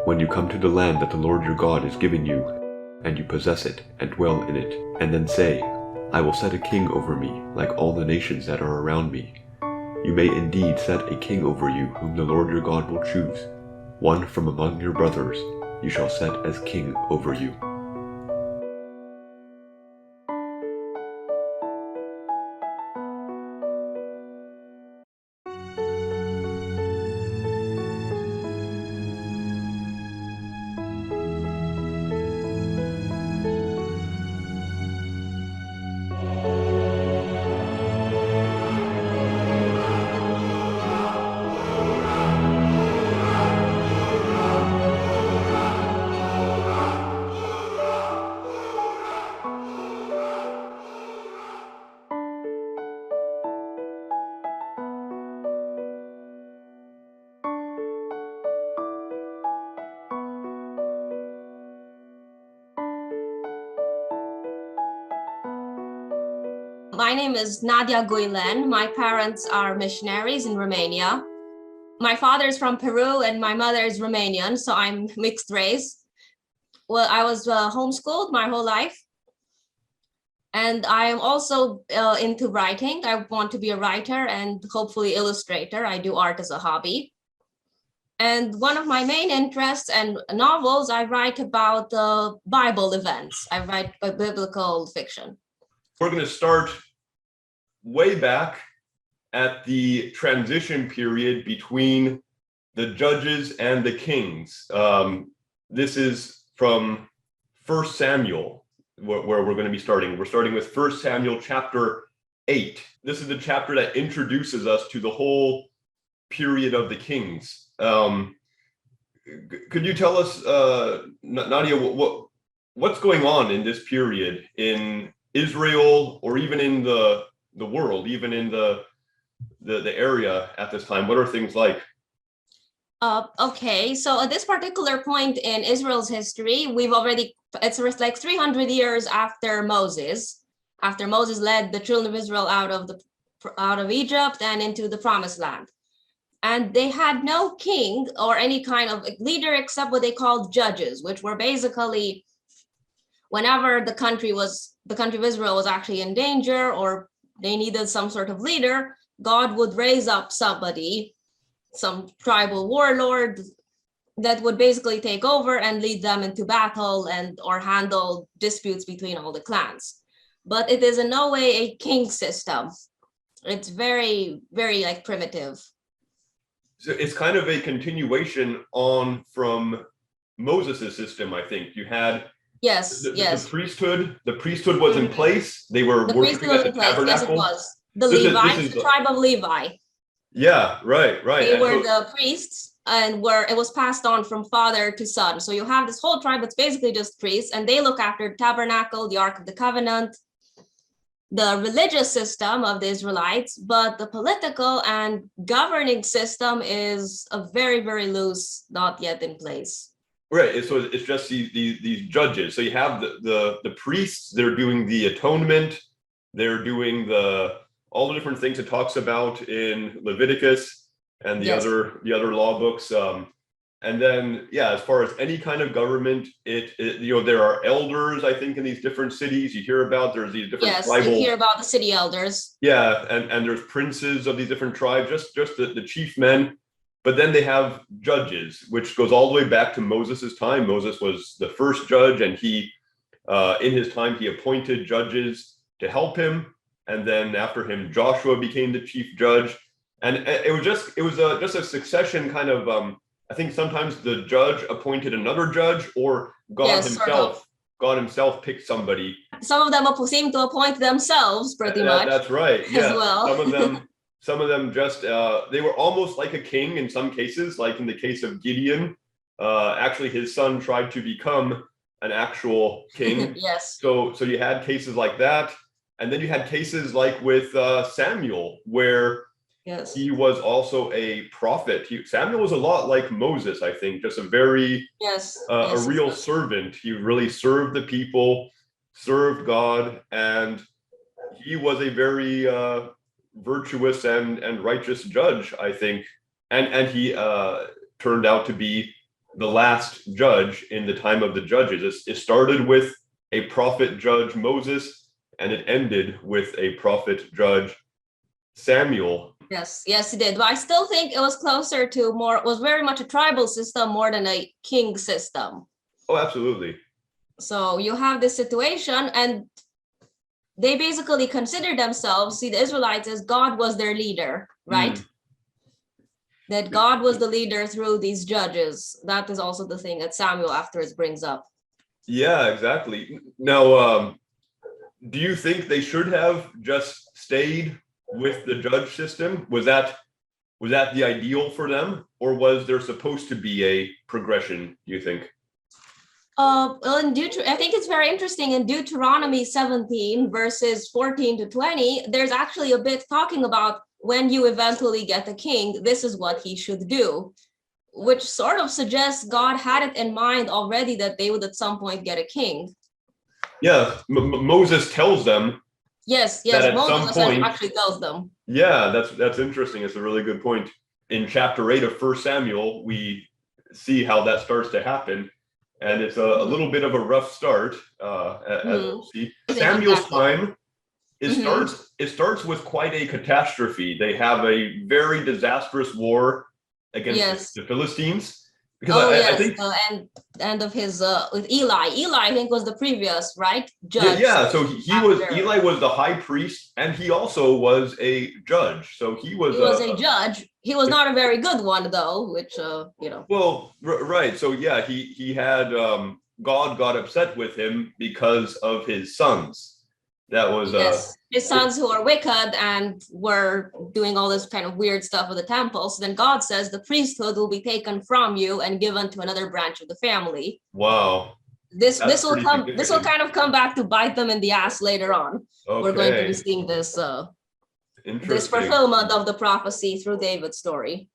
When you come to the land that the Lord your God is giving you, and you possess it and dwell in it, and then say, I will set a king over me, like all the nations that are around me. You may indeed set a king over you, whom the Lord your God will choose. One from among your brothers you shall set as king over you. My name is Nadia Guillen. My parents are missionaries in Romania. My father is from Peru and my mother is Romanian, so I'm mixed race. Well, I was homeschooled my whole life. And I am also into writing. I want to be a writer and hopefully illustrator. I do art as a hobby. And one of my main interests and novels, I write about Bible events. I write biblical fiction. We're going to start way back at the transition period between the judges and the kings. This is from 1 Samuel, where we're going to be starting. We're starting with 1 Samuel chapter 8. This is the chapter that introduces us to the whole period of the kings. Could you tell us, Nadia, what's going on in this period in Israel, or even in the world, even in the area at this time? What are things like? Okay, so at this particular point in Israel's history, it's like 300 years after Moses led the children of Israel out of Egypt and into the promised land. And they had no king or any kind of leader except what they called judges, which were basically whenever the country of Israel was actually in danger or they needed some sort of leader, God would raise up somebody, some tribal warlord that would basically take over and lead them into battle or handle disputes between all the clans. But it is in no way a king system. It's very, very like primitive. So it's kind of a continuation on from Moses' system, I think. You had the priesthood. The priesthood was in place. They were worshiping at the tabernacle. Yes, it was. The Levites, the tribe of Levi. Yeah, right. They were the priests, and it was passed on from father to son. So you have this whole tribe that's basically just priests, and they look after the tabernacle, the Ark of the Covenant, the religious system of the Israelites, but the political and governing system is a very, very loose, not yet in place. Right. So it's just these judges. So you have the priests. They're doing the atonement. They're doing all the different things it talks about in Leviticus and the other law books. And then, as far as any kind of government, there are elders, I think, in these different cities. You hear about there's these different tribal. You hear about the city elders. Yeah, and there's princes of these different tribes, just the chief men. But then they have judges, which goes all the way back to Moses' time. Moses was the first judge, and he, in his time, he appointed judges to help him. And then after him, Joshua became the chief judge. And it was just a succession kind of. I think sometimes the judge appointed another judge, or God himself picked somebody. Some of them seem to appoint themselves pretty much. That's right. Yeah. As well. Some of them just they were almost like a king in some cases, like in the case of Gideon. Actually, his son tried to become an actual king. Yes. So you had cases like that, and then you had cases like with Samuel, where he was also a prophet. Samuel was a lot like Moses, I think, just a very a real servant. He really served the people, served God, and he was a very virtuous and righteous judge, I think. And he turned out to be the last judge in the time of the judges. It started with a prophet judge Moses, and it ended with a prophet judge Samuel. Yes, yes, it did. But I still think it was closer to more, it was very much a tribal system more than a king system. Oh, absolutely. So you have this situation, and they basically consider themselves, see, the Israelites, as God was their leader, right? That God was the leader through these judges. That is also the thing that Samuel afterwards brings up. Yeah, exactly. Now, do you think they should have just stayed with the judge system? Was that the ideal for them, or was there supposed to be a progression, do you think? Well, I think it's very interesting in Deuteronomy 17 verses 14 to 20, there's actually a bit talking about when you eventually get a king, this is what he should do, which sort of suggests God had it in mind already that they would at some point get a king. Yeah, Moses tells them. Yes, That at Moses some point, actually tells them. Yeah, that's interesting. It's a really good point. In chapter 8 of First Samuel, we see how that starts to happen. And it's a little bit of a rough start, as we'll see. Samuel's time, it starts with quite a catastrophe. They have a very disastrous war against the Philistines. Because I think and of his with Eli. Eli, I think, was the previous, right, judge. Yeah, so Eli was the high priest, and he also was a judge. So he was a judge. He was not a very good one, though, which Well, right. So yeah, he had God got upset with him because of his sons. That was his sons who are wicked and were doing all this kind of weird stuff with the temple. So then God says the priesthood will be taken from you and given to another branch of the family. Wow. This will kind of come back to bite them in the ass later on. Okay. We're going to be seeing this fulfillment of the prophecy through David's story.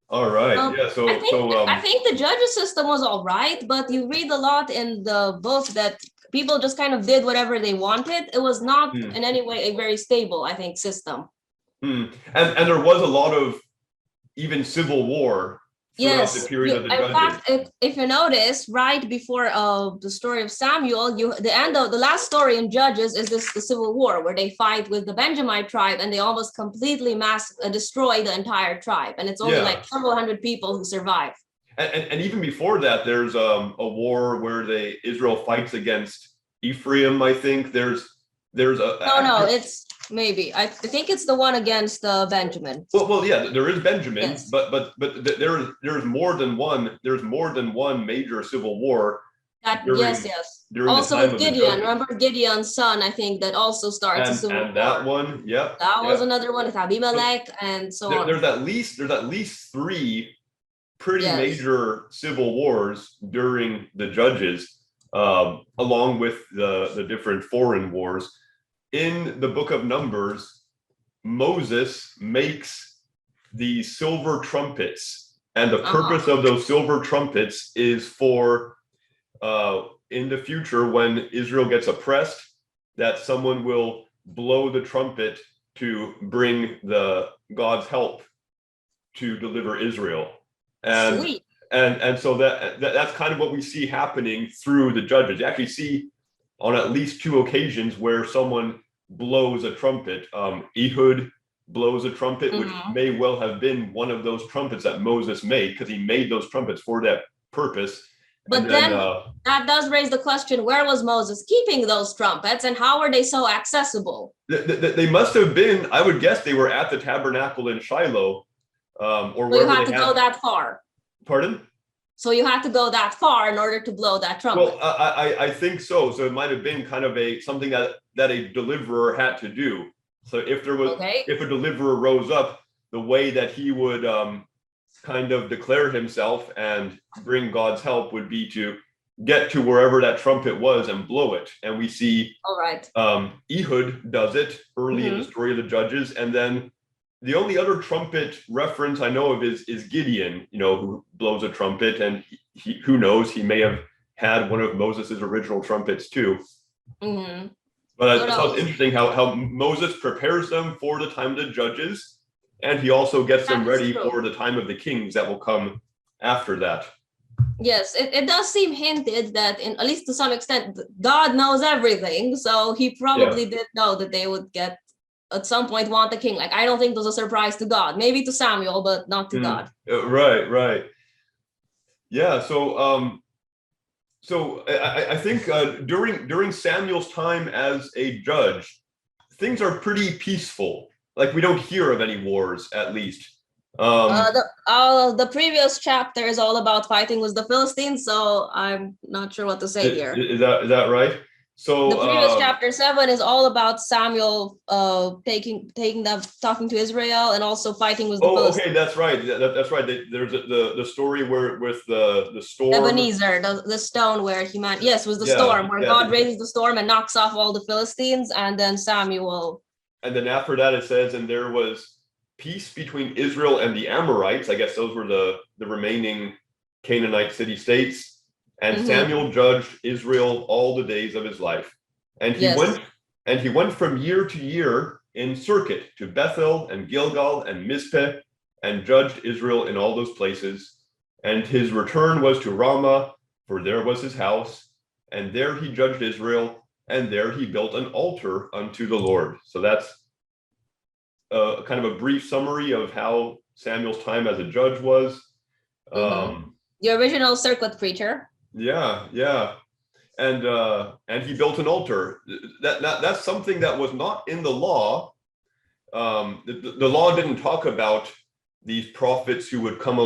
All right. I think the judges system was all right, but you read a lot in the book that people just kind of did whatever they wanted. It was not in any way a very stable, I think, system. And there was a lot of even civil war throughout the period of the judges. In fact, if you notice, right before the story of Samuel, the last story in Judges is the civil war where they fight with the Benjamite tribe and they almost completely destroy the entire tribe. And it's only like several hundred people who survive. And even before that, there's a war where Israel fights against Ephraim. I think there's it's maybe I think it's the one against Benjamin. Well, yeah, there is Benjamin, but there's more than one. There's more than one major civil war. Also with Gideon. Remember Gideon's son? I think that also starts a civil war. And that one, that was another one with Abimelech and so on. There's at least three pretty major civil wars during the judges, along with the different foreign wars. In the book of Numbers, Moses makes the silver trumpets, and the purpose of those silver trumpets is for in the future when Israel gets oppressed, that someone will blow the trumpet to bring the God's help to deliver Israel. And so that's kind of what we see happening through the judges. You actually see on at least two occasions where someone blows a trumpet. Ehud blows a trumpet, which may well have been one of those trumpets that Moses made, because he made those trumpets for that purpose. But then that does raise the question, where was Moses keeping those trumpets and how were they so accessible? They must have been, I would guess they were at the tabernacle in Shiloh. Or you had to go that far. Pardon? So you had to go that far in order to blow that trumpet. Well, I think so. So it might have been kind of something that a deliverer had to do. So if a deliverer rose up, the way that he would kind of declare himself and bring God's help would be to get to wherever that trumpet was and blow it. And we see Ehud does it early in the story of the Judges, and then the only other trumpet reference I know of is Gideon, who blows a trumpet, and who knows, he may have had one of Moses's original trumpets too. But it's interesting how Moses prepares them for the time of the judges, and he also gets them ready for the time of the kings that will come after that. Yes, it does seem hinted that, at least to some extent, God knows everything. So he probably did know that they would get, at some point, want a king. Like, I don't think it was a surprise to God. Maybe to Samuel, but not to God. Right. Yeah. So I think during Samuel's time as a judge, things are pretty peaceful. Like, we don't hear of any wars, at least. The previous chapter is all about fighting with the Philistines, so I'm not sure what to say here. Is that right? So the previous chapter 7 is all about Samuel talking to Israel and also fighting with the Philistines. Okay, that's right. That's right. There's the story where with the storm. Ebenezer, the stone where he was the storm where God raises the storm and knocks off all the Philistines, and then Samuel. And then after that it says, and there was peace between Israel and the Amorites. I guess those were the remaining Canaanite city-states. And Samuel judged Israel all the days of his life. And he went from year to year in circuit to Bethel and Gilgal and Mizpeh, and judged Israel in all those places. And his return was to Ramah, for there was his house, and there he judged Israel, and there he built an altar unto the Lord. So that's kind of a brief summary of how Samuel's time as a judge was. The original circuit preacher. Yeah. And he built an altar. That's something that was not in the law. The law didn't talk about these prophets who would come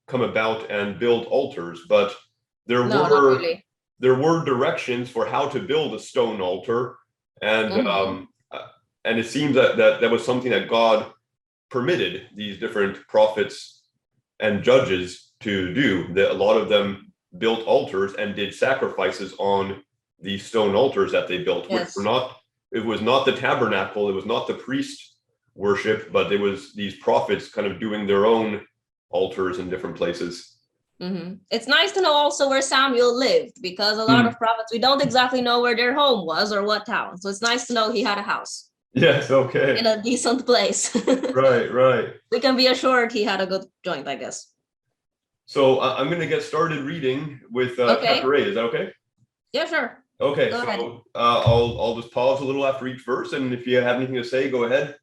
about and build altars, but there were directions for how to build a stone altar, and it seems that was something that God permitted these different prophets and judges to do. That a lot of them built altars and did sacrifices on these stone altars that they built, which were not. It was not the tabernacle. It was not the priest worship, but it was these prophets kind of doing their own altars in different places. It's nice to know also where Samuel lived, because a lot of prophets, we don't exactly know where their home was or what town. So it's nice to know he had a house. Yes, okay. In a decent place. Right. We can be assured he had a good joint, I guess. So I'm going to get started reading with chapter 8. Is that okay? Yeah, sure. Okay, go ahead. I'll just pause a little after each verse, and if you have anything to say, go ahead.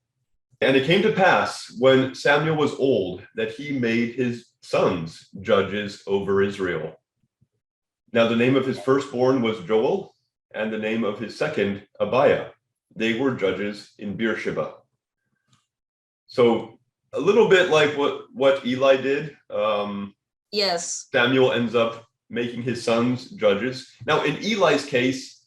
And it came to pass, when Samuel was old, that he made his sons judges over Israel. Now the name of his firstborn was Joel, and the name of his second Abiah. They were judges in Beersheba. So a little bit like what Eli did. Yes. Samuel ends up making his sons judges. Now in Eli's case,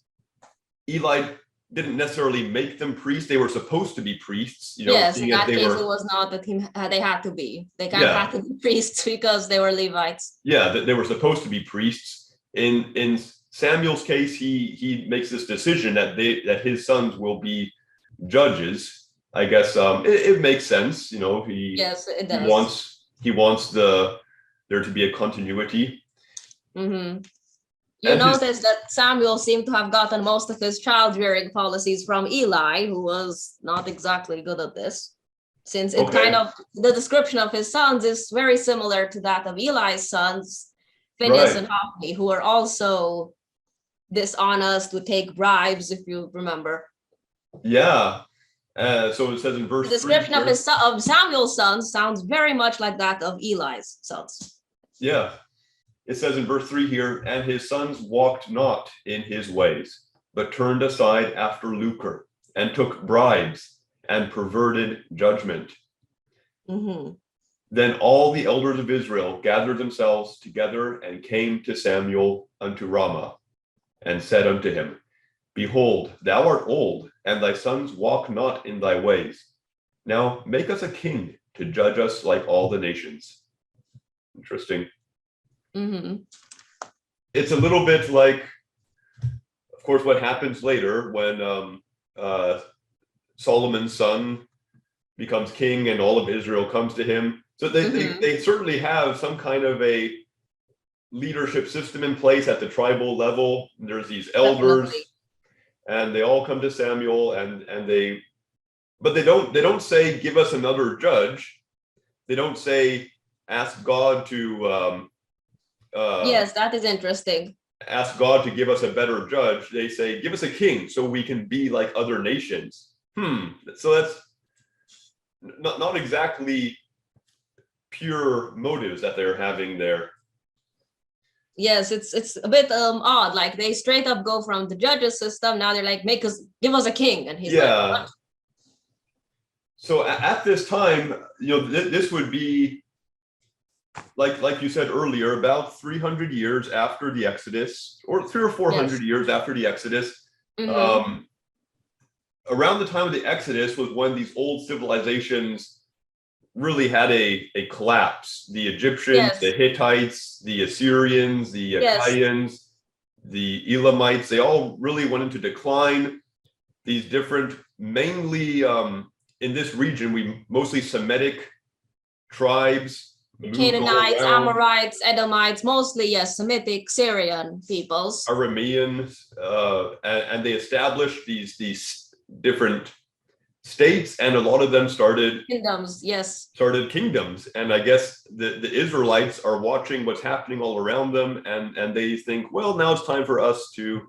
Eli didn't necessarily make them priests. They were supposed to be priests. Yes, in that case it was not that they had to be. They kind of had to be priests because they were Levites. Yeah, they were supposed to be priests. In Samuel's case, he makes this decision that his sons will be judges. I guess it makes sense. Yes, it does. He wants there to be a continuity. You notice that Samuel seemed to have gotten most of his child-rearing policies from Eli, who was not exactly good at this, since it the description of his sons is very similar to that of Eli's sons, Phinehas and Hophni, who are also dishonest, would take bribes, if you remember. Yeah. So it says in verse 3. The description of Samuel's sons sounds very much like that of Eli's sons. Yeah. It says in verse 3 here, and his sons walked not in his ways, but turned aside after lucre, and took bribes, and perverted judgment. Then all the elders of Israel gathered themselves together and came to Samuel unto Ramah, and said unto him, Behold, thou art old, and thy sons walk not in thy ways. Now make us a king to judge us like all the nations. Interesting. It's a little bit like, of course, what happens later when Solomon's son becomes king and all of Israel comes to him. So they certainly have some kind of a leadership system in place at the tribal level. There's these elders, and they all come to Samuel, but they don't say, give us another judge. They don't say, ask God to Yes, that is interesting. ask God to give us a better judge, they say, give us a king so we can be like other nations. So that's not exactly pure motives that they're having there. Yes, it's a bit odd. Like they straight up go from the judges system. Now they're like, give us a king, and he's like, what? So at this time, this would be like you said earlier, about 300 years after the Exodus, or 300 or 400 years after the Exodus. Around the time of the Exodus was when these old civilizations really had a collapse. The Egyptians, the Hittites, the Assyrians, the Akkadians, the Elamites, they all really went into decline. These different, mainly in this region, we mostly Semitic tribes. Canaanites, Amorites, Edomites, mostly, yes, Semitic, Syrian peoples. Arameans, and they established these different states, and a lot of them started kingdoms. Yes, started kingdoms. And I guess the Israelites are watching what's happening all around them, and they think, well, now it's time for us to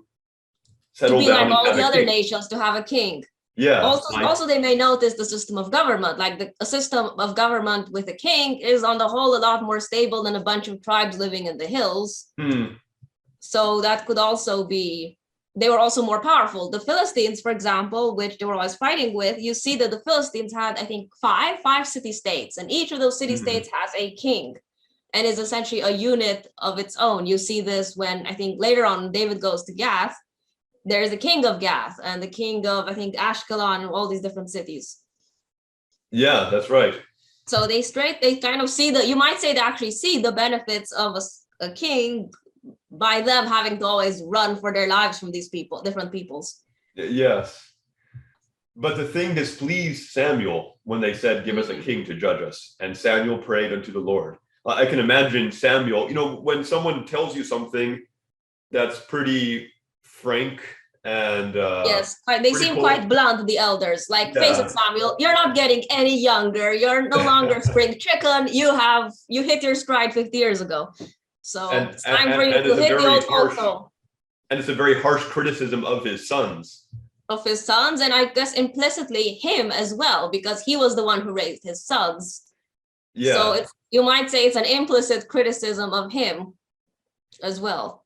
settle down like all the other king. nations, to have a king. Yeah. Also, they may notice the system of government, like a system of government with a king is on the whole a lot more stable than a bunch of tribes living in the hills. So that could also be, they were also more powerful. The Philistines, for example, which they were always fighting with, you see that the Philistines had, I think, five city-states, and each of those city-states has a king and is essentially a unit of its own. You see this when, I think, later on David goes to Gath. There's the king of Gath and the king of, I think, Ashkelon and all these different cities. Yeah, that's right. So they kind of see you might say they actually see the benefits of a king by them having to always run for their lives from these different peoples. Yes. But the thing displeased Samuel when they said, give us a king to judge us. And Samuel prayed unto the Lord. I can imagine Samuel, when someone tells you something that's pretty frank and yes, they seem quite blunt, the elders, like, face it, Samuel, you're not getting any younger, you're no longer spring chicken, you hit your stride 50 years ago, so it's time for you to hit the old also. And it's a very harsh criticism of his sons, and I guess implicitly him as well, because he was the one who raised his sons. So you might say it's an implicit criticism of him as well.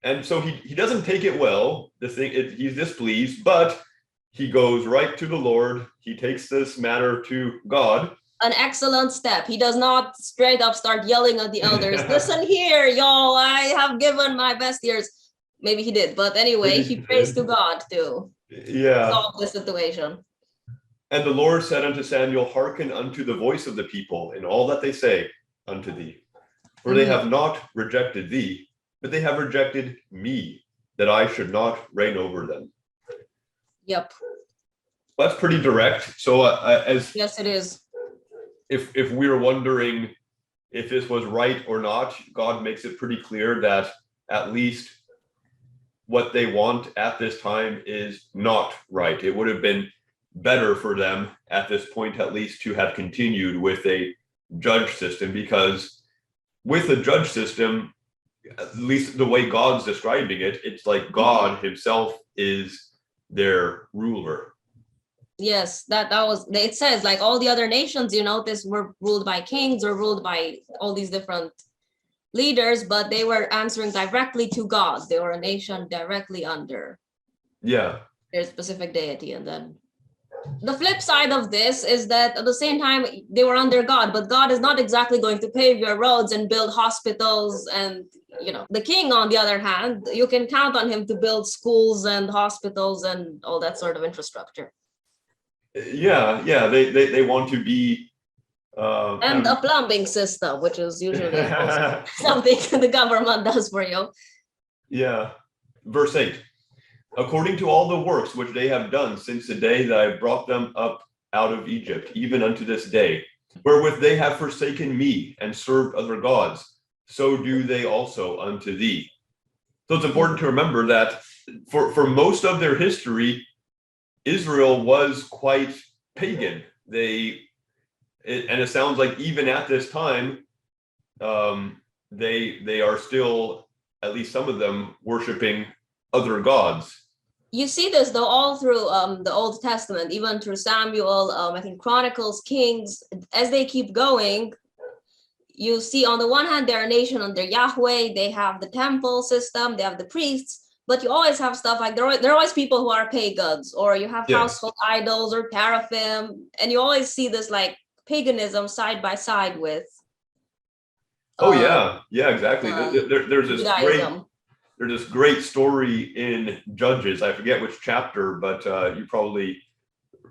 And so he doesn't take it well. He's displeased, but he goes right to the Lord. He takes this matter to God. An excellent step. He does not straight up start yelling at the elders. Listen here, y'all, I have given my best years. Maybe he did, but anyway, he prays to God to solve the situation. And the Lord said unto Samuel, hearken unto the voice of the people in all that they say unto thee. For they have not rejected thee, but they have rejected me, that I should not reign over them. Yep. That's pretty direct. So yes, it is. If we were wondering if this was right or not, God makes it pretty clear that at least what they want at this time is not right. It would have been better for them at this point, at least, to have continued with a judge system, because with a judge system, at least the way God's describing it, it's like God himself is their ruler. Yes, that was, it says like all the other nations, you notice, were ruled by kings or ruled by all these different leaders, but they were answering directly to God. They were a nation directly under their specific deity. And then the flip side of this is that at the same time they were under God, but God is not exactly going to pave your roads and build hospitals. And the king, on the other hand, you can count on him to build schools and hospitals and all that sort of infrastructure. They want to be and a plumbing system, which is usually something the government does for you. Verse 8. According to all the works which they have done since the day that I brought them up out of Egypt, even unto this day, wherewith they have forsaken me and served other gods, so do they also unto thee. So it's important to remember that for most of their history, Israel was quite pagan. And it sounds like even at this time, they are still, at least some of them, worshiping other gods. You see this though all through the Old Testament, even through Samuel, I think Chronicles, Kings. As they keep going, you see on the one hand they're a nation under Yahweh. They have the temple system, they have the priests, but you always have stuff like there are always people who are pagans, or you have household idols or teraphim, and you always see this like paganism side by side with. Yeah, exactly. There's Judaism. There's this great story in Judges. I forget which chapter, but you probably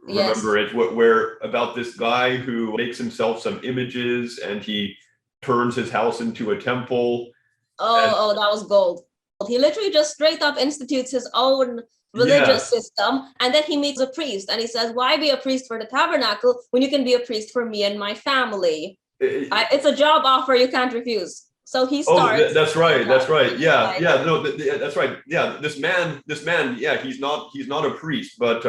remember it. Where about this guy who makes himself some images and he turns his house into a temple. Oh, that was gold. He literally just straight up institutes his own religious system, and then he meets a priest and he says, why be a priest for the tabernacle when you can be a priest for me and my family? It's a job offer you can't refuse. So he starts. Oh, that's right. Yeah, no, that's right. Yeah, this man, yeah, he's not a priest, but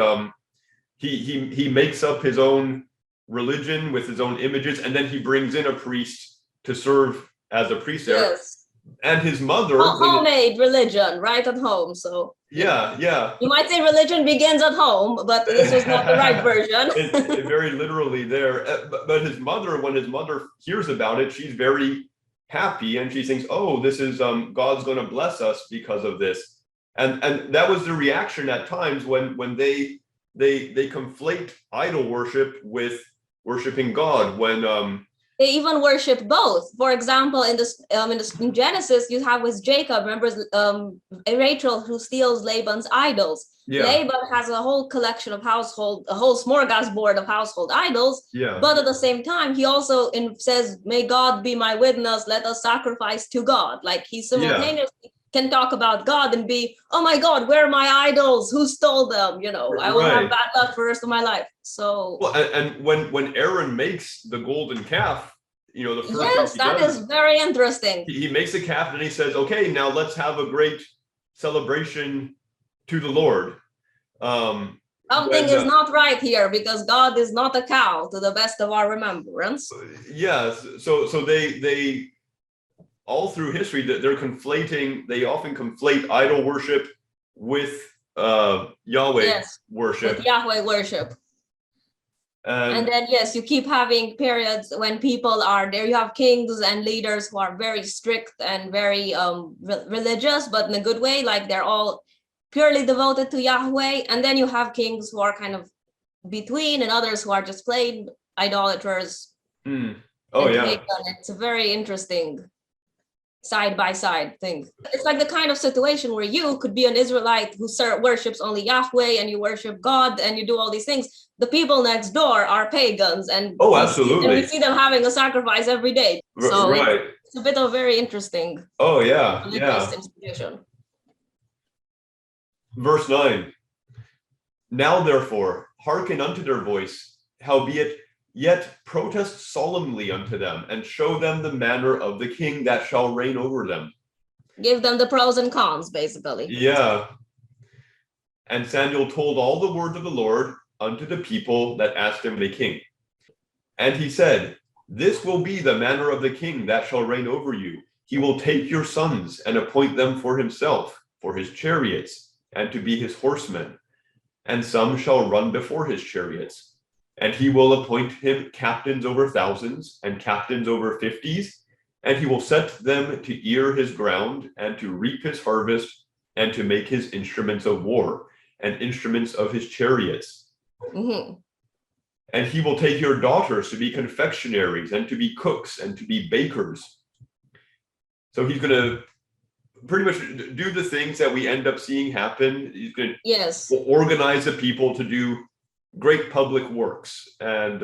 he makes up his own religion with his own images, and then he brings in a priest to serve as a priest there. Yes. And his mother, homemade religion right at home. So yeah. You might say religion begins at home, but this was not the right version. It very literally there. But his mother, when his mother hears about it, she's very happy, and she thinks, oh, this is God's going to bless us because of this. And that was the reaction at times when they conflate idol worship with worshiping God. When they even worship both. For example, in Genesis, you have with Jacob, remember Rachel who steals Laban's idols. Yeah. Laban has a whole collection of a whole smorgasbord of household idols. Yeah. But at the same time, he also says, may God be my witness, let us sacrifice to God. Like he simultaneously can talk about God and be, oh my God, where are my idols? Who stole them? I will have bad luck for the rest of my life. So and when Aaron makes the golden calf, the first thing that is very interesting. He makes a calf and he says, okay, now let's have a great celebration to the Lord. Something is not right here because God is not a cow, to the best of our remembrance. Yes. So they all through history that they often conflate idol worship with Yahweh worship. With Yahweh worship. And then, you keep having periods when people are there. You have kings and leaders who are very strict and very religious, but in a good way, like they're all purely devoted to Yahweh. And then you have kings who are kind of between, and others who are just plain idolaters. It's a very interesting side-by-side thing. It's like the kind of situation where you could be an Israelite who worships only Yahweh, and you worship God and you do all these things. The people next door are pagans, and absolutely, we see them having a sacrifice every day. So it's a bit of a very interesting situation. Verse 9. Now therefore hearken unto their voice, howbeit yet protest solemnly unto them, and show them the manner of the king that shall reign over them. Give them the pros and cons, basically. Yeah. And Samuel told all the words of the Lord unto the people that asked him the king. And he said, this will be the manner of the king that shall reign over you. He will take your sons and appoint them for himself, for his chariots, and to be his horsemen. And some shall run before his chariots. And he will appoint him captains over thousands and captains over 50s. And he will set them to ear his ground and to reap his harvest and to make his instruments of war and instruments of his chariots. Mm-hmm. And he will take your daughters to be confectionaries and to be cooks and to be bakers. So he's going to pretty much do the things that we end up seeing happen. He's going to organize the people to do great public works. And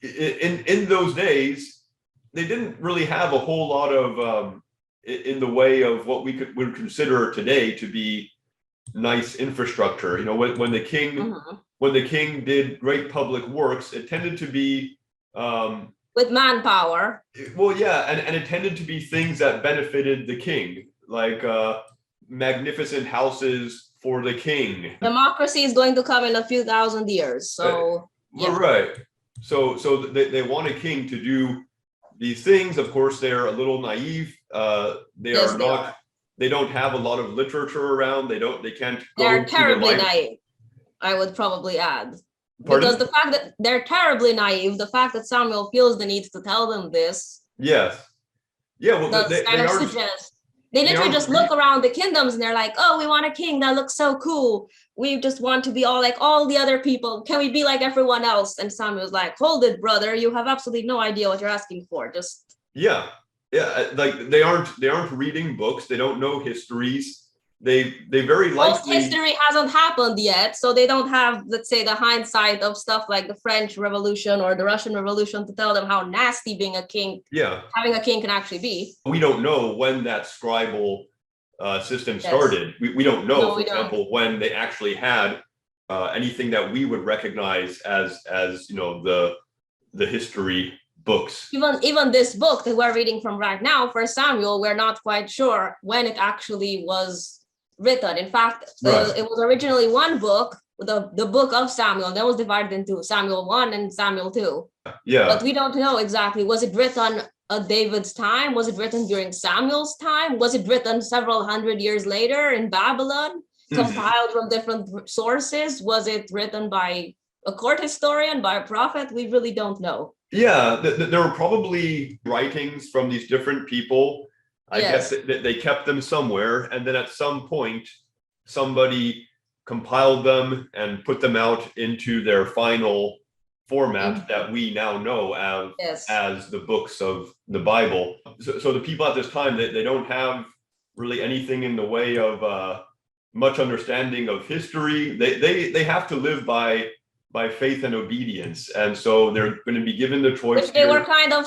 in those days, they didn't really have a whole lot of in the way of what we would consider today to be nice infrastructure. When the king did great public works, it tended to be with manpower. Well, and it tended to be things that benefited the king, like magnificent houses for the king. Democracy is going to come in a few thousand years, so right. So they want a king to do these things. Of course, they're a little naive. They Yes, are they not. are. They don't have a lot of literature around. They can't They go are to the terribly library. naive, I would probably add. Because Pardon? the fact that they're terribly naive, the fact that Samuel feels the need to tell them this Yes. Yeah. Well, does kind they of aren't. suggest they They literally aren't. just look around the kingdoms and they're like, oh, we want a king that looks so cool. We just want to be all like all the other people. Can we be like everyone else? And Samuel's like, hold it, brother. You have absolutely no idea what you're asking for. Just Yeah. Yeah. Like they aren't reading books. They don't know histories. They very most likely. history hasn't happened yet. So they don't have, let's say, the hindsight of stuff like the French Revolution or the Russian Revolution to tell them how nasty being a king, Yeah. having a king can actually be. We don't know when that scribal system Yes. started. We don't know, No, for we don't. example, when they actually had anything that we would recognize as the history books. Even this book that we're reading from right now, for Samuel, we're not quite sure when it actually was written. In fact, Right. it was originally one book, the book of Samuel, that was divided into Samuel 1 and Samuel 2. Yeah. But we don't know exactly. Was it written at David's time? Was it written during Samuel's time? Was it written several hundred years later in Babylon, compiled from different sources? Was it written by a court historian, by a prophet? We really don't know. Yeah, there were probably writings from these different people. I Yes. guess that they kept them somewhere, and then at some point, somebody compiled them and put them out into their final format that we now know Yes. as the books of the Bible. So the people at this time, they don't have really anything in the way of much understanding of history. They have to live by faith and obedience, and so they're going to be given the choice. Which they were kind of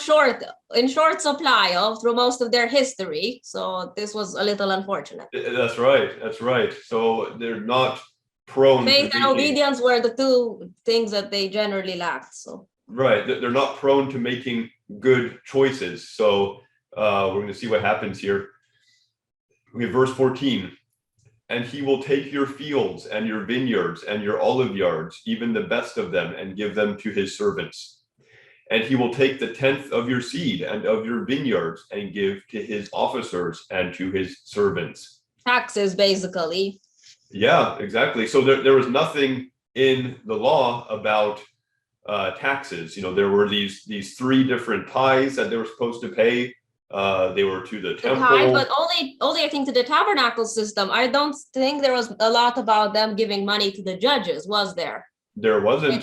in short supply of through most of their history. So this was a little unfortunate. That's right. That's right. So they're not prone. Faith and obedience were the two things that they generally lacked. So right, they're not prone to making good choices. So we're going to see what happens here. We have verse 14. And he will take your fields and your vineyards and your oliveyards, even the best of them, and give them to his servants. And he will take the 10th of your seed and of your vineyards and give to his officers and to his servants. Taxes, basically. Yeah, exactly. So there was nothing in the law about taxes. There were these three different tithes that they were supposed to pay. They were to the temple, but only I think to the tabernacle system. I don't think there was a lot about them giving money to the judges, was there? There wasn't.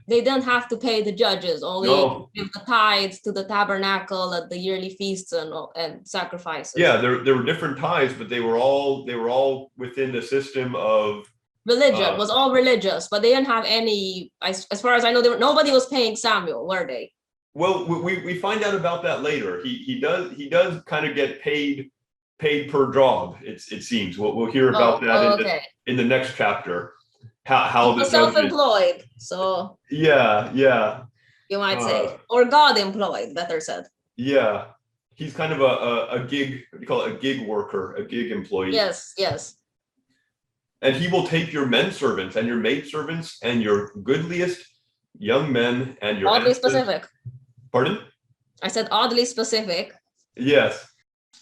They didn't have to pay the judges, only give the tithes to the tabernacle at the yearly feasts and sacrifices. Yeah, there were different tithes, but they were all within the system of religion. Was all religious, but they didn't have any. As far as I know, nobody was paying Samuel, were they? Well, we find out about that later. He does kind of get paid per job. It seems. We'll hear about that in the next chapter. How the self-employed. So yeah, you might say, or God employed, better said. Yeah, he's kind of a gig. What do you call it? A gig worker, a gig employee. Yes. And he will take your men servants and your maid servants and your goodliest young men and your oddly specific. Pardon? I said oddly specific. Yes.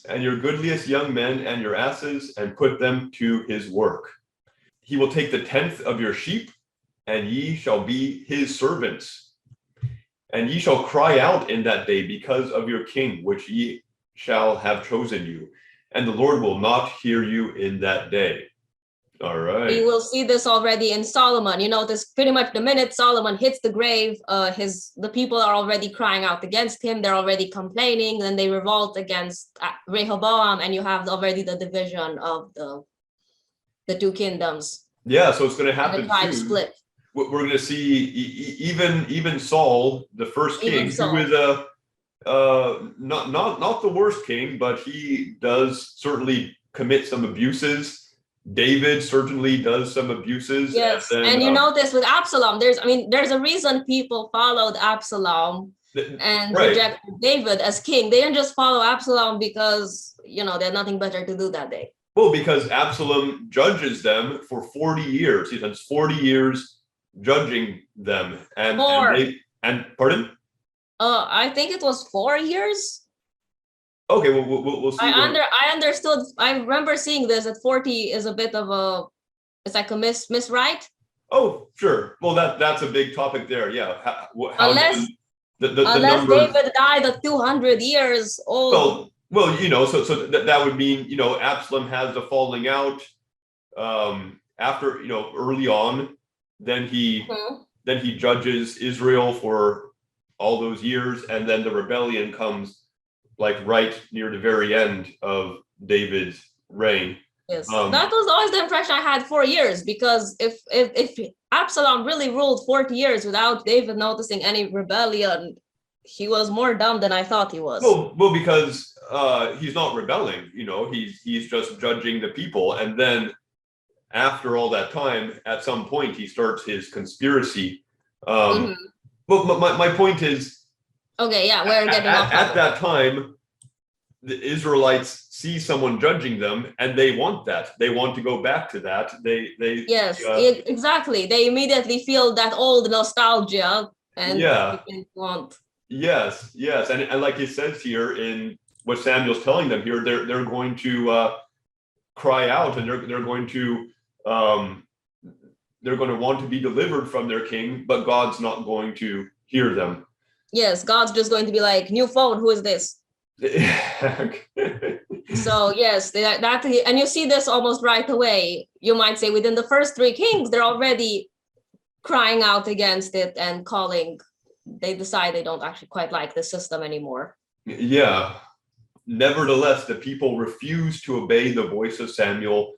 And your goodliest young men and your asses, and put them to his work. He will take the 10th of your sheep, and ye shall be his servants. And ye shall cry out in that day because of your king, which ye shall have chosen you. And the Lord will not hear you in that day. All right. We will see this already in Solomon. This pretty much the minute Solomon hits the grave, the people are already crying out against him. They're already complaining. Then they revolt against Rehoboam, and you have already the division of the two kingdoms. Yeah, so it's going to happen the tribe soon. Split. We're going to see even Saul, the first king, who is not the worst king, but he does certainly commit some abuses. David certainly does some abuses. Yes, and you notice with Absalom, there's a reason people followed Absalom and rejected David as king. They didn't just follow Absalom because they had nothing better to do that day. Well, because Absalom judges them for 40 years. He spends 40 years judging them. And pardon? I think it was 4 years. Okay, well, we'll see. I understood. I remember seeing this at 40 is a bit of a, it's like a miss right? Oh, sure. Well, that's a big topic there. Yeah. How Unless does the unless numbers? David died at 200 years old. Well, so that would mean, Absalom has the falling out after, early on. Then he Mhm. then he judges Israel for all those years, and then the rebellion comes like right near the very end of David's reign. Yes, Um, that was always the impression I had 4 years, because if Absalom really ruled 40 years without David noticing any rebellion, he was more dumb than I thought he was. well, because he's not rebelling, he's just judging the people, and then after all that time, at some point, he starts his conspiracy. Um, Mhm. but my point is, Okay, yeah, we're getting off at topic. that time, the Israelites see someone judging them, and they want that. They want to go back to that. Yes, exactly. They immediately feel that old nostalgia and Yeah, they want. yes, and like it says here in what Samuel's telling them here, they're going to cry out, and um, they're going to want to be delivered from their king, but God's not going to hear them. Yes, God's just going to be like, new phone, who is this? So yes, that and you see this almost right away. You might say within the first three kings, they're already crying out against it and calling. They decide they don't actually quite like the system anymore. Yeah. Nevertheless, the people refused to obey the voice of Samuel,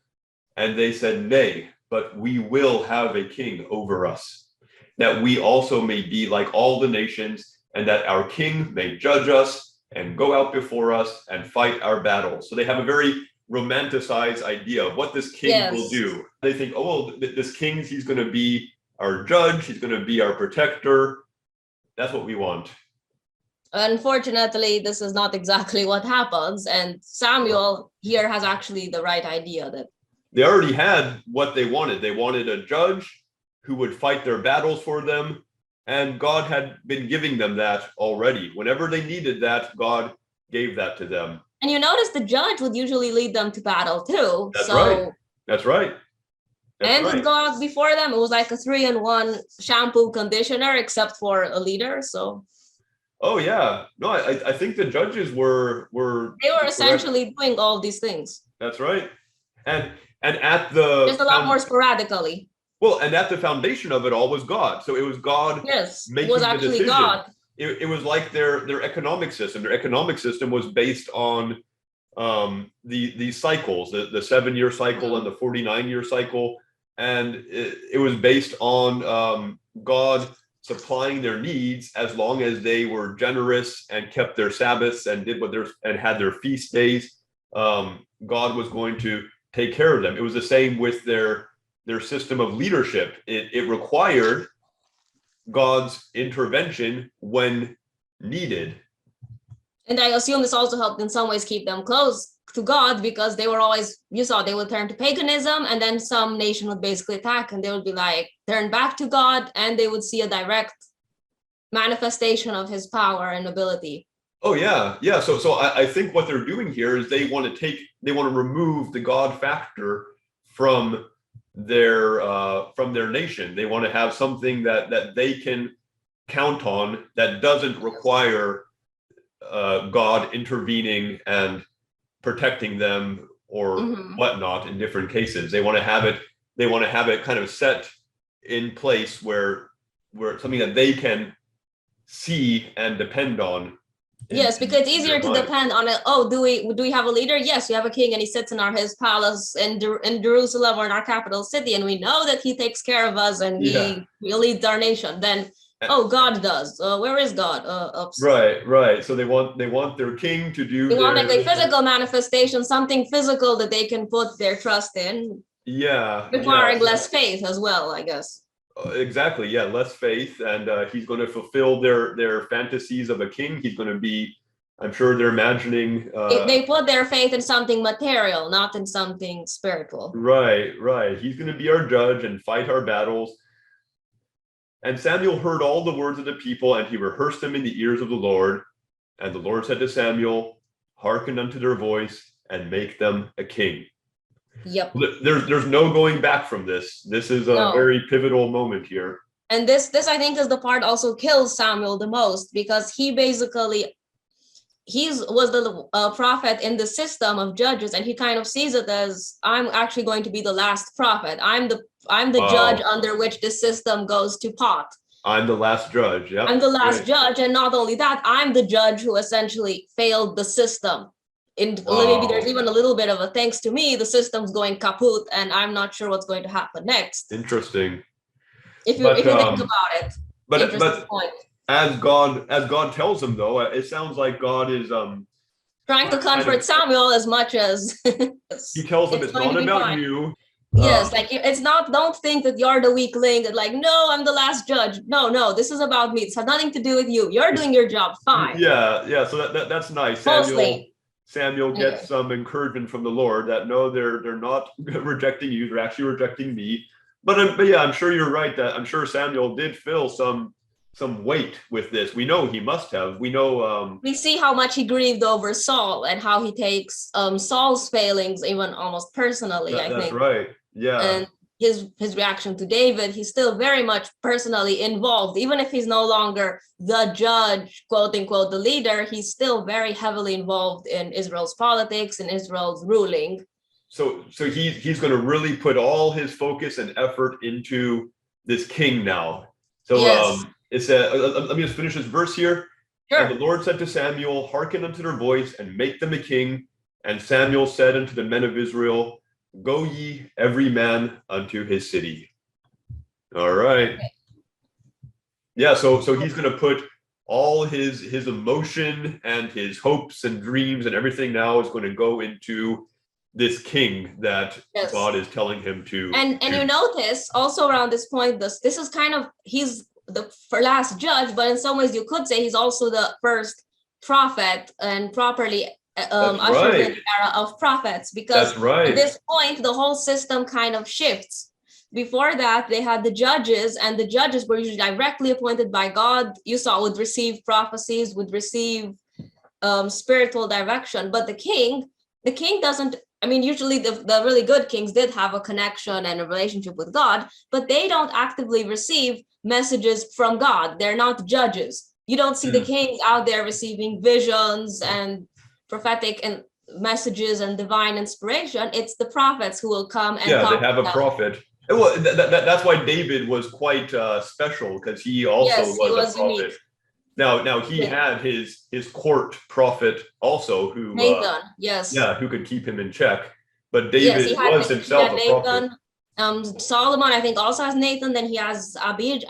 and they said, "Nay, but we will have a king over us, that we also may be like all the nations, and that our king may judge us and go out before us and fight our battles." So they have a very romanticized idea of what this king will Yes. do. They think, oh, well, this king, he's going to be our judge, he's going to be our protector. That's what we want. Unfortunately, this is not exactly what happens, and Samuel here has actually the right idea that They already had what they wanted. They wanted a judge who would fight their battles for them, and God had been giving them that already. Whenever they needed that, God gave that to them. and you notice the judge would usually lead them to battle too. That's right. So That's right. That's and right. with God before them, it was like a 3-in-1 shampoo conditioner, except for a leader. So Oh yeah. No, I think the judges were they were correct. essentially doing all these things, That's right. And and at just the a lot more sporadically. and at the foundation of it all was God. So it was God Yes, it was making the actually decision. God. It was like their economic system. Their economic system was based on these cycles, the 7-year cycle and the 49-year cycle, and it was based on God supplying their needs as long as they were generous and kept their Sabbaths and did what their and had their feast days. God was going to take care of them. It was the same with their system of leadership. It required God's intervention when needed. And I assume this also helped in some ways keep them close to God, because they were always, you saw, they would turn to paganism, and then some nation would basically attack, and they would be like, turn back to God, and they would see a direct manifestation of his power and ability. Oh yeah. So I think what they're doing here is they want to remove the God factor from their nation. They want to have something that they can count on that doesn't require God intervening and protecting them or whatnot in different cases. They want to have it. They want to have it kind of set in place where it's something that they can see and depend on. Yes, because it's easier to depend on it. Oh, do we have a leader? Yes, we have a king, and he sits in his palace in Jerusalem, or in our capital city, and we know that he takes care of us, and Yeah. he leads our nation. Then, oh, God does. Where is God? Oops. Right. So they want their king to do They want their like a physical manifestation, something physical that they can put their trust in, yeah requiring less faith as well, I guess. Exactly, yeah, less faith, and he's going to fulfill their fantasies of a king. He's going to be, I'm sure they're imagining They put their faith in something material, not in something spiritual. right. He's going to be our judge and fight our battles. And Samuel heard all the words of the people, and he rehearsed them in the ears of the Lord. And the Lord said to Samuel, hearken unto their voice, and make them a king. Yep. There's no going back from this. This is a very pivotal moment here. And this I think is the part also kills Samuel the most, because he basically was the prophet in the system of judges, and he kind of sees it as, I'm actually going to be the last prophet. I'm the judge under which the system goes to pot. I'm the last judge. Yep. I'm the last judge, and not only that, I'm the judge who essentially failed the system. Maybe there's even a little bit of a, thanks to me, the system's going kaput, and I'm not sure what's going to happen next. Interesting. If you think about it. But point. As God tells him, though, it sounds like God is trying to comfort Samuel as much as he tells him it's not about you. Yes, like it's not, don't think that you're the weakling, that like, no, I'm the last judge. No, this is about me. It has nothing to do with you. You're doing your job fine. Yeah. So that's nice. Samuel gets some encouragement from the Lord that no, they're not rejecting you, they're actually rejecting me. But yeah, I'm sure you're right that I'm sure Samuel did feel some weight with this. We know he must have. We know we see how much he grieved over Saul and how he takes Saul's failings even almost personally. I think that's right. Yeah. And his reaction to David, he's still very much personally involved, even if he's no longer the judge, quote unquote, the leader. He's still very heavily involved in Israel's politics and Israel's ruling. So he's going to really put all his focus and effort into this king now. So yes. It said, let me just finish this verse here. Sure. And the Lord said to Samuel, hearken unto their voice and make them a king. And Samuel said unto the men of Israel, go ye every man unto his city. All right. Okay. Yeah, so he's going to put all his emotion and his hopes and dreams and everything now is going to go into this king that God is telling him to. And you notice also around this point, this is kind of, he's the last judge, but in some ways you could say he's also the first prophet and properly ushered in the era of prophets, because at this point the whole system kind of shifts. Before that, they had the judges, and the judges were usually directly appointed by God. You saw would receive prophecies, would receive spiritual direction, but the king doesn't. I mean, usually the really good kings did have a connection and a relationship with God, but they don't actively receive messages from God. They're not judges. You don't see the kings out there receiving visions and prophetic and messages and divine inspiration. It's the prophets who will come and they have a prophet. Well, that's why David was quite special, because he also was a prophet. Unique. Now he had his court prophet also, who Nathan, who could keep him in check. But David was himself a prophet. Solomon, I think, also has Nathan. Then he has Abijah.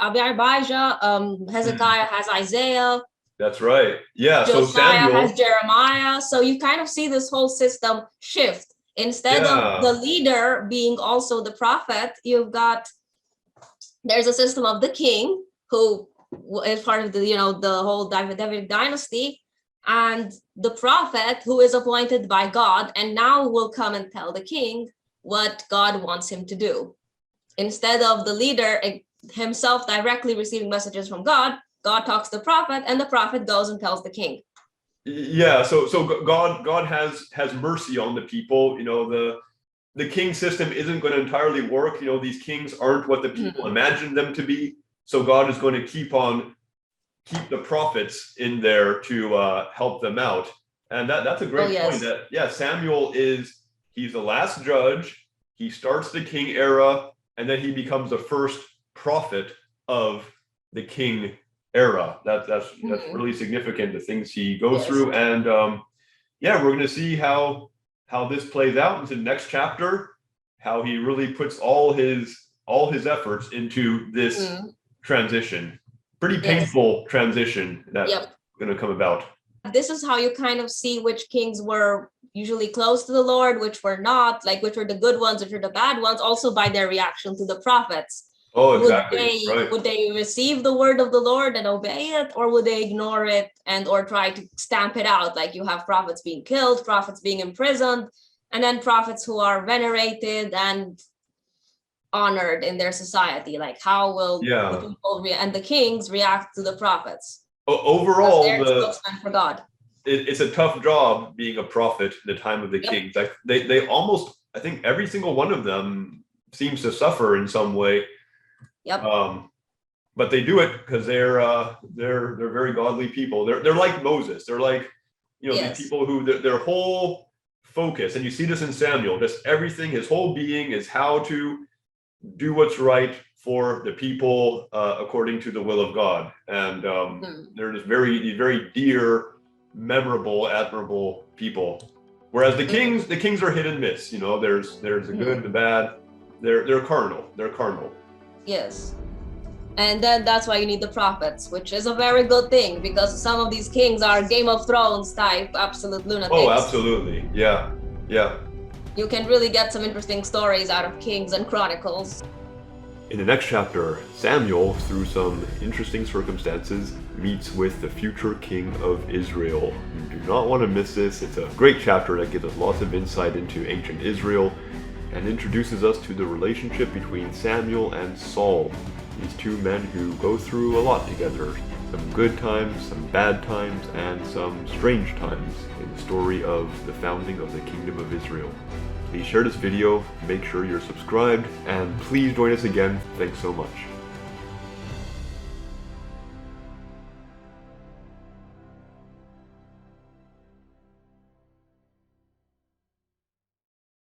Hezekiah has Isaiah. That's right. Yeah. Josiah so Samuel has Jeremiah. So you kind of see this whole system shift. Instead of the leader being also the prophet, there's a system of the king who is part of the whole Davidic dynasty, and the prophet who is appointed by God and now will come and tell the king what God wants him to do. Instead of the leader himself directly receiving messages from God, God talks to the prophet, and the prophet goes and tells the king. Yeah, so God has mercy on the people. The king system isn't going to entirely work. These kings aren't what the people imagined them to be. So God is going to keep the prophets in there to help them out. And that's a great point. That Samuel he's the last judge. He starts the king era, and then he becomes the first prophet of the king era. That's really significant, the things he goes through. And we're going to see how this plays out into the next chapter, how he really puts all his efforts into this transition. Pretty painful transition that's going to come about. This is how you kind of see which kings were usually close to the Lord, which were not, like which were the good ones, which were the bad ones, also by their reaction to the prophets. Oh, exactly. Would they receive the word of the Lord and obey it, or would they ignore it or try to stamp it out? Like you have prophets being killed, prophets being imprisoned, and then prophets who are venerated and honored in their society? Like, how will Yeah. the people and the kings react to the prophets? Overall, They're spokesmen for God. it's a tough job being a prophet in the time of the Yep. kings. They almost, I think every single one of them seems to suffer in some way. Yep. But they do it because they're very godly people. They're like Moses. They're like, Yes. these people who their whole focus, and you see this in Samuel, just everything, his whole being is how to do what's right for the people according to the will of God. And they're just these very dear, memorable, admirable people. Whereas the kings are hit and miss. There's the good, the bad. They're carnal. They're carnal. Yes. And then that's why you need the prophets, which is a very good thing, because some of these kings are Game of Thrones type absolute lunatics. Oh, absolutely. Yeah. Yeah. You can really get some interesting stories out of Kings and Chronicles. In the next chapter, Samuel, through some interesting circumstances, meets with the future king of Israel. You do not want to miss this. It's a great chapter that gives us lots of insight into ancient Israel and introduces us to the relationship between Samuel and Saul, these two men who go through a lot together. Some good times, some bad times, and some strange times in the story of the founding of the Kingdom of Israel. Please share this video, make sure you're subscribed, and please join us again. Thanks so much.